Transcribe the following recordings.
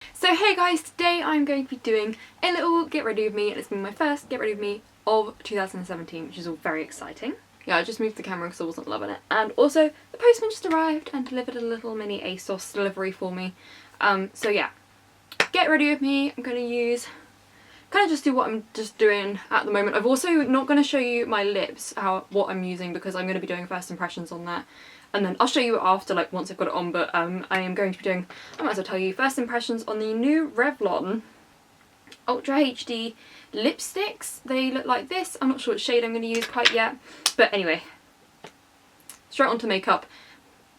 So hey guys, today I'm going to be doing a little get ready with me, and it's been my first get ready with me of 2017, which is all very exciting. Yeah, I just moved the camera because I wasn't loving it. And also, the postman just arrived and delivered a little mini ASOS delivery for me. So yeah, get ready with me. I'm going to use, kind of just do what I'm just doing at the moment. I've also not going to show you my lips, what I'm using, because I'm going to be doing first impressions on that. And then I'll show you after, like, once I've got it on, but I am going to be doing, I might as well tell you, first impressions on the new Revlon Ultra HD lipsticks. They look like this. I'm not sure what shade I'm going to use quite yet. But anyway, straight on to makeup.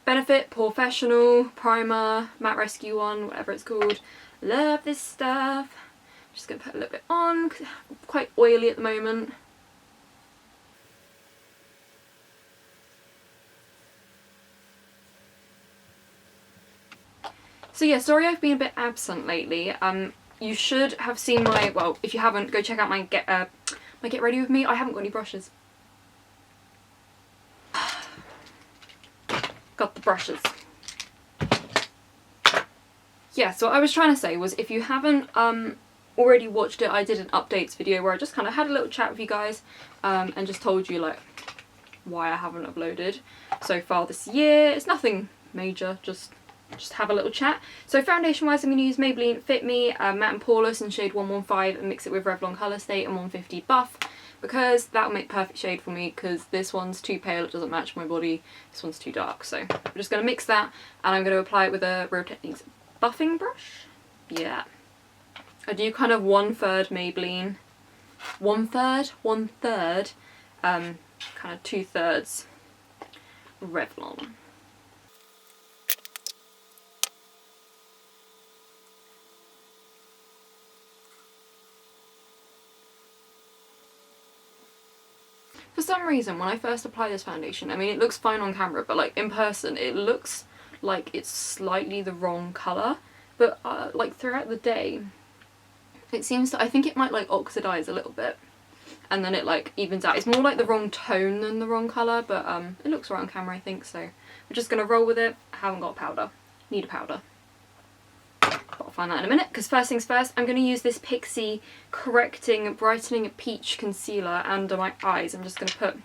Benefit Professional Primer, Matte Rescue one, whatever it's called. Love this stuff. Just going to put a little bit on, because I'm quite oily at the moment. So yeah, sorry I've been a bit absent lately. You should have seen my, well, if you haven't, go check out my get ready with me. I haven't got any brushes. Got the brushes. Yeah, so what I was trying to say was, if you haven't already watched it, I did an updates video where I just kind of had a little chat with you guys and just told you like why I haven't uploaded so far this year. It's nothing major, just have a little chat. So foundation wise, I'm going to use Maybelline Fit Me Matte and Poreless in shade 115 and mix it with Revlon Colour Stay and 150 Buff, because that will make perfect shade for me, because this one's too pale, it doesn't match my body, this one's too dark. So I'm just going to mix that and I'm going to apply it with a Real Techniques buffing brush. Yeah. I do kind of 1/3 Maybelline, 1/3, kind of 2/3 Revlon. For some reason, when I first apply this foundation, I mean, it looks fine on camera, but like in person, it looks like it's slightly the wrong colour. But like throughout the day, it seems to, I think it might like oxidize a little bit, and then it like evens out. It's more like the wrong tone than the wrong colour, but it looks right on camera, I think. So we're just gonna roll with it. I haven't got powder. Need a powder. But I'll find that in a minute, because first things first, I'm going to use this Pixie Correcting Brightening Peach Concealer under my eyes. I'm just going to put,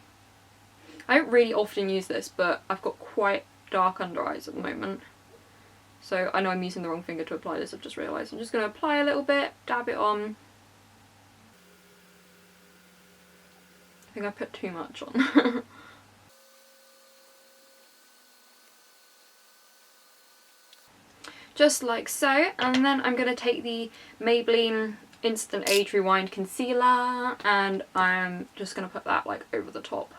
I don't really often use this, but I've got quite dark under eyes at the moment. So I know I'm using the wrong finger to apply this, I've just realised. I'm just going to apply a little bit, dab it on. I think I put too much on. Just like so, and then I'm going to take the Maybelline Instant Age Rewind Concealer and I'm just going to put that like over the top.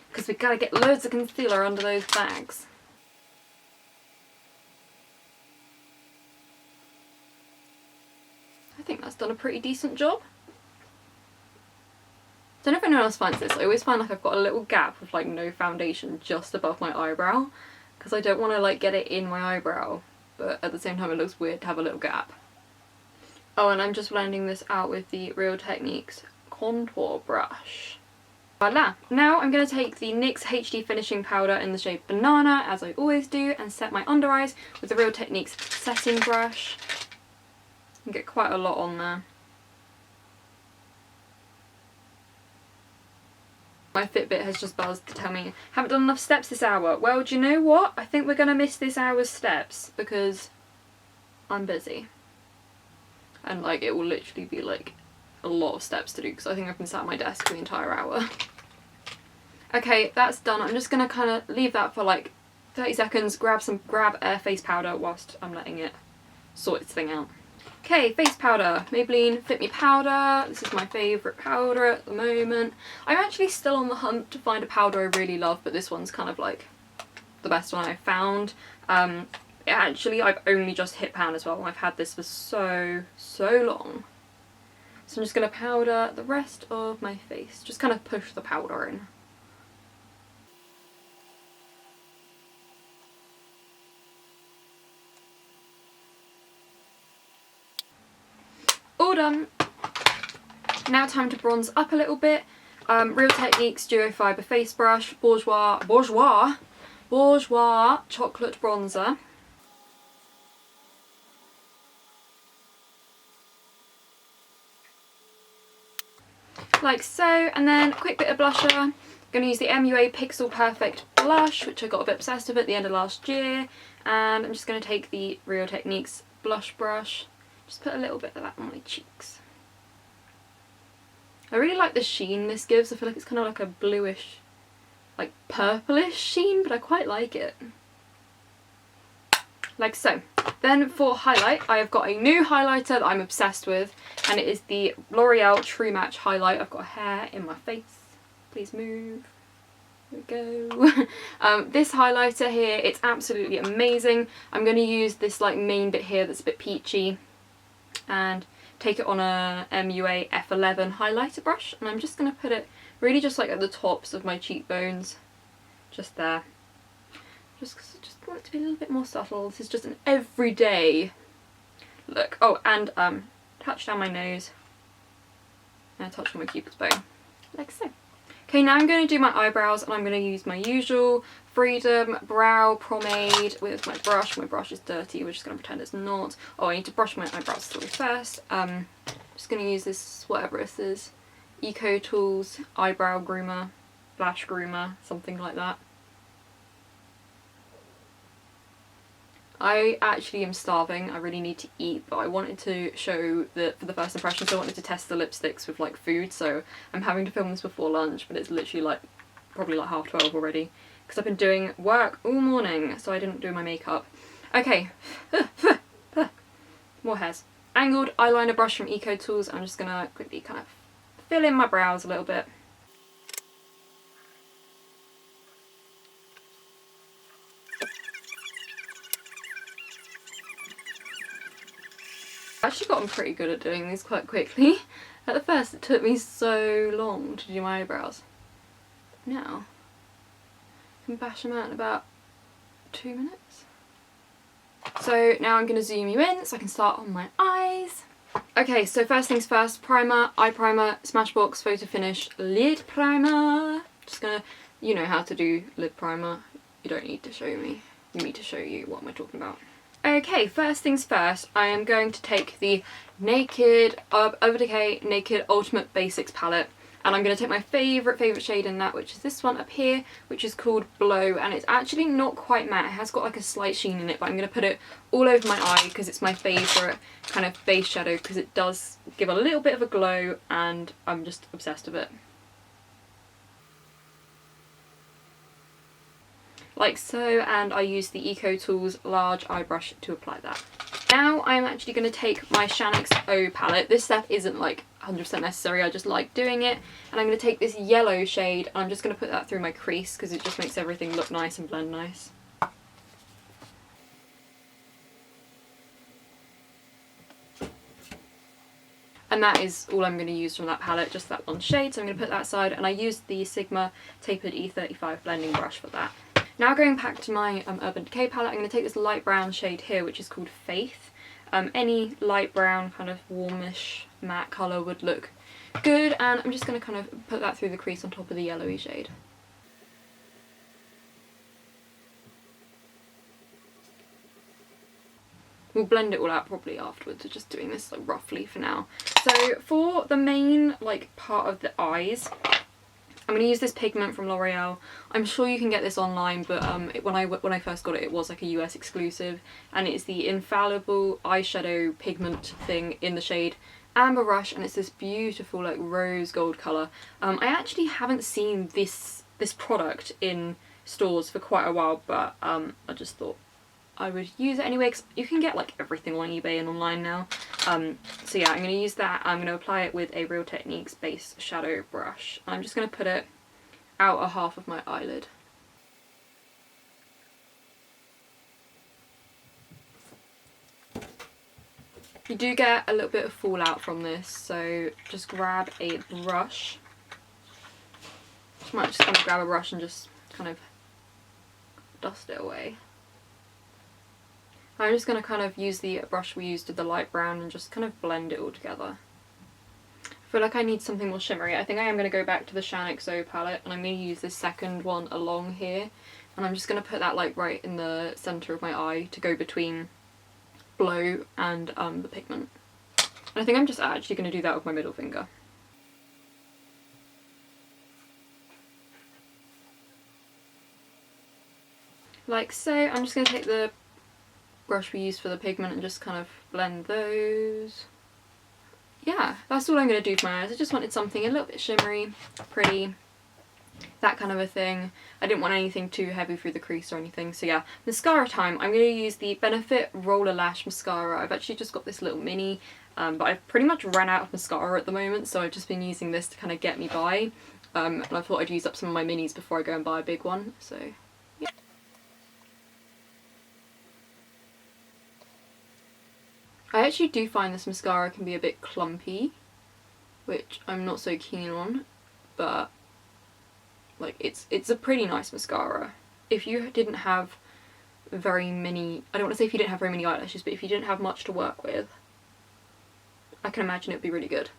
Because we've got to get loads of concealer under those bags. I think that's done a pretty decent job. Don't know if anyone else finds this. I always find like I've got a little gap with like no foundation just above my eyebrow, because I don't want to like get it in my eyebrow, but at the same time it looks weird to have a little gap. Oh, and I'm just blending this out with the Real Techniques contour brush. Voila! Now I'm going to take the NYX HD Finishing Powder in the shade Banana, as I always do, and set my under eyes with the Real Techniques setting brush. And get quite a lot on there. My Fitbit has just buzzed to tell me, haven't done enough steps this hour. Well, do you know what? I think we're going to miss this hour's steps, because I'm busy. And like, it will literally be like a lot of steps to do, because I think I've been sat at my desk for the entire hour. Okay, that's done. I'm just going to kind of leave that for like 30 seconds, grab a face powder whilst I'm letting it sort its thing out. Okay, face powder, Maybelline Fit Me powder. This is my favourite powder at the moment. I'm actually still on the hunt to find a powder I really love, but this one's kind of like the best one I've found. Actually, I've only just hit pan as well, and I've had this for so long. So I'm just going to powder the rest of my face. Just kind of push the powder in. All done. Now time to bronze up a little bit. Real Techniques Duo Fibre Face Brush, Bourjois Bourjois chocolate bronzer. Like so, and then a quick bit of blusher. I'm going to use the MUA Pixel Perfect blush, which I got a bit obsessed with at the end of last year, and I'm just going to take the Real Techniques blush brush, just put a little bit of that on my cheeks. I really like the sheen this gives. I feel like it's kind of like a bluish, like purplish sheen, but I quite like it. Like so. Then for highlight, I have got a new highlighter that I'm obsessed with, and it is the L'Oreal True Match Highlight. I've got a hair in my face. Please move. There we go. This highlighter here, it's absolutely amazing. I'm going to use this like main bit here that's a bit peachy and take it on a MUA F11 highlighter brush, and I'm just going to put it really just like at the tops of my cheekbones, just there. Just because I just want it to be a little bit more subtle. This is just an everyday look. Oh, and touch down my nose and a touch on my cupid's bow, like so. Okay, now I'm going to do my eyebrows, and I'm going to use my usual Freedom Brow Pomade with my brush. My brush is dirty, we're just going to pretend it's not. Oh, I need to brush my eyebrows through first. Just going to use this, whatever this is, Eco Tools Eyebrow Groomer, Lash Groomer, something like that. I actually am starving, I really need to eat, but I wanted to show that for the first impressions I wanted to test the lipsticks with like food, so I'm having to film this before lunch, but it's literally like probably like 12:30 already because I've been doing work all morning, so I didn't do my makeup. Okay, more hairs. Angled eyeliner brush from Eco Tools. I'm just gonna quickly kind of fill in my brows a little bit. I've actually gotten pretty good at doing these quite quickly. At the first it took me so long to do my eyebrows. Now I can bash them out in about 2 minutes. So now I'm going to zoom you in so I can start on my eyes. Okay, so first things first, primer, eye primer, Smashbox Photo Finish lid primer. Just gonna, you know how to do lid primer. You don't need to show me. You need to show you what am I talking about. Okay, first things first, I am going to take the Naked Urban Decay Naked Ultimate Basics palette, and I'm going to take my favourite shade in that, which is this one up here, which is called Blow, and it's actually not quite matte. It has got like a slight sheen in it, but I'm going to put it all over my eye because it's my favourite kind of base shadow, because it does give a little bit of a glow and I'm just obsessed with it. Like so, and I use the Eco Tools large eye brush to apply that. Now I'm actually going to take my Shannix O palette. This step isn't like 100% necessary, I just like doing it. And I'm going to take this yellow shade and I'm just going to put that through my crease because it just makes everything look nice and blend nice. And that is all I'm going to use from that palette, just that one shade. So I'm going to put that aside, and I used the Sigma Tapered E35 blending brush for that. Now going back to my Urban Decay palette, I'm going to take this light brown shade here, which is called Faith. Any light brown kind of warmish matte colour would look good, and I'm just going to kind of put that through the crease on top of the yellowy shade. We'll blend it all out probably afterwards, we're just doing this like roughly for now. So for the main like part of the eyes, I'm going to use this pigment from L'Oreal. I'm sure you can get this online, but when I first got it, it was like a US exclusive, and it's the Infallible eyeshadow pigment thing in the shade Amber Rush, and it's this beautiful like rose gold colour. I actually haven't seen this product in stores for quite a while, but I just thought I would use it anyway, because you can get like everything on eBay and online now. So yeah, I'm going to use that. I'm going to apply it with a Real Techniques base shadow brush. I'm just going to put it outer half of my eyelid. You do get a little bit of fallout from this, so just grab a brush. I might just kind of grab a brush and just kind of dust it away. I'm just going to kind of use the brush we used with the light brown and just kind of blend it all together. I feel like I need something more shimmery. I think I am going to go back to the Shannix O palette, and I'm going to use this second one along here And I'm just going to put that like right in the centre of my eye to go between blow and the pigment. And I think I'm just actually going to do that with my middle finger. Like so. I'm just going to take the brush we used for the pigment and just kind of blend those. Yeah, that's all I'm going to do for my eyes. I just wanted something a little bit shimmery, pretty, that kind of a thing. I didn't want anything too heavy through the crease or anything. So yeah, mascara time. I'm going to use the Benefit Roller Lash Mascara. I've actually just got this little mini, but I've pretty much run out of mascara at the moment, so I've just been using this to kind of get me by. And I thought I'd use up some of my minis before I go and buy a big one, so yeah. I actually do find this mascara can be a bit clumpy, which I'm not so keen on, but like it's a pretty nice mascara. If you didn't have very many, I don't want to say if you didn't have very many eyelashes, but if you didn't have much to work with, I can imagine it'd be really good.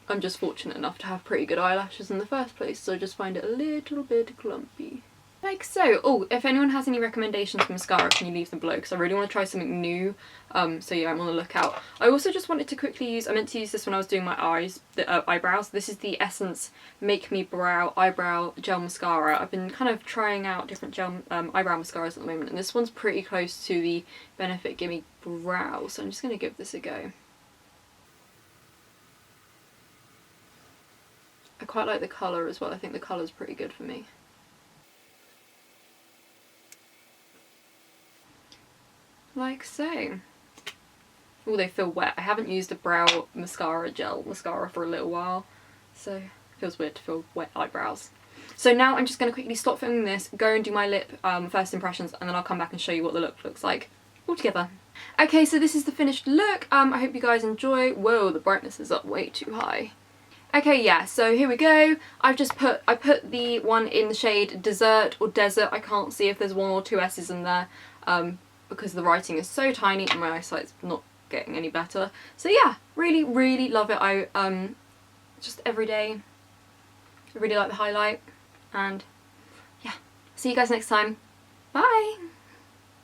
I'm just fortunate enough to have pretty good eyelashes in the first place, so I just find it a little bit clumpy. Like so. Oh, if anyone has any recommendations for mascara, can you leave them below, because I really want to try something new. So yeah, I'm on the lookout. I also just wanted to quickly use, I meant to use this when I was doing my eyebrows. This is the Essence Make Me Brow Eyebrow Gel Mascara. I've been kind of trying out different gel eyebrow mascaras at the moment, and this one's pretty close to the Benefit Gimme Brow, so I'm just going to give this a go. I quite like the colour as well. I think the colour's pretty good for me. Like so. Oh, they feel wet. I haven't used a brow mascara, gel mascara for a little while, so it feels weird to feel wet eyebrows. So now I'm just going to quickly stop filming this, go and do my lip first impressions, and then I'll come back and show you what the look looks like all together. Okay, so this is the finished look. I hope you guys enjoy. Whoa, the brightness is up way too high. Okay, yeah, so here we go. I put the one in the shade Dessert or Desert. I can't see if there's 1 or 2 S's in there, because the writing is so tiny and my eyesight's not getting any better. So yeah, really, really love it. I just every day, I really like the highlight, and yeah, see you guys next time. Bye!